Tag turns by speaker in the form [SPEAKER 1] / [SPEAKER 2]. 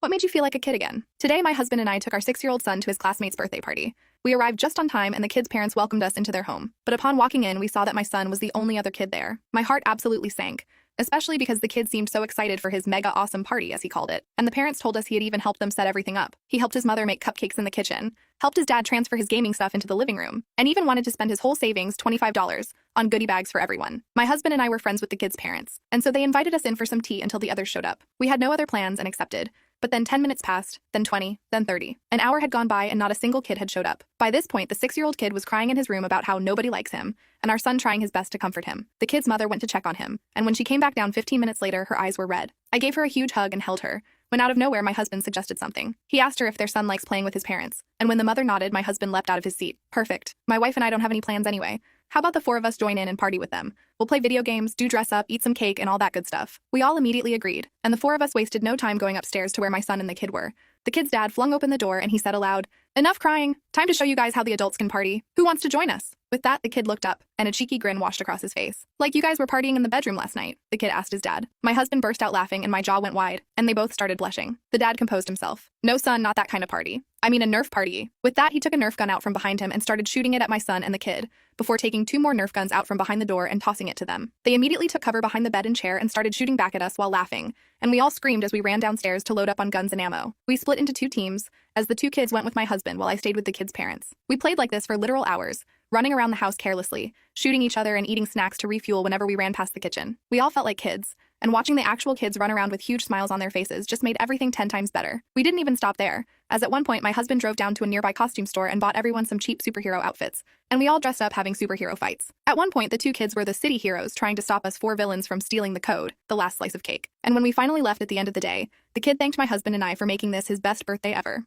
[SPEAKER 1] What made you feel like a kid again? Today, my husband and I took our 6-year-old son to his classmate's birthday party. We arrived just on time and the kids' parents welcomed us into their home. But upon walking in, we saw that my son was the only other kid there. My heart absolutely sank, especially because the kid seemed so excited for his mega awesome party, as he called it. And the parents told us he had even helped them set everything up. He helped his mother make cupcakes in the kitchen, helped his dad transfer his gaming stuff into the living room, and even wanted to spend his whole savings, $25, on goodie bags for everyone. My husband and I were friends with the kids' parents, and so they invited us in for some tea until the others showed up. We had no other plans and accepted. But then 10 minutes passed, then 20, then 30. An hour had gone by and not a single kid had showed up. By this point, the 6-year-old kid was crying in his room about how nobody likes him, and our son trying his best to comfort him. The kid's mother went to check on him, and when she came back down 15 minutes later, her eyes were red. I gave her a huge hug and held her, when out of nowhere my husband suggested something. He asked her if their son likes playing with his parents, and when the mother nodded, my husband leapt out of his seat. Perfect. My wife and I don't have any plans anyway. How about the 4 of us join in and party with them? We'll play video games, do dress up, eat some cake, and all that good stuff. We all immediately agreed, and the 4 of us wasted no time going upstairs to where my son and the kid were. The kid's dad flung open the door and he said aloud, "Enough crying. Time to show you guys how the adults can party. Who wants to join us?" With that, the kid looked up, and a cheeky grin washed across his face. "Like you guys were partying in the bedroom last night?" the kid asked his dad. My husband burst out laughing and my jaw went wide, and they both started blushing. The dad composed himself. "No, son, not that kind of party. I mean a Nerf party." With that, he took a Nerf gun out from behind him and started shooting it at my son and the kid, before taking 2 more Nerf guns out from behind the door and tossing it to them. They immediately took cover behind the bed and chair and started shooting back at us while laughing, and we all screamed as we ran downstairs to load up on guns and ammo. We split into 2 teams, as the 2 kids went with my husband while I stayed with the kids' parents. We played like this for literal hours, running around the house carelessly, shooting each other and eating snacks to refuel whenever we ran past the kitchen. We all felt like kids, and watching the actual kids run around with huge smiles on their faces just made everything 10 times better. We didn't even stop there, as at one point my husband drove down to a nearby costume store and bought everyone some cheap superhero outfits, and we all dressed up having superhero fights. At one point, the 2 kids were the city heroes trying to stop us 4 villains from stealing the code, the last slice of cake. And when we finally left at the end of the day, the kid thanked my husband and I for making this his best birthday ever.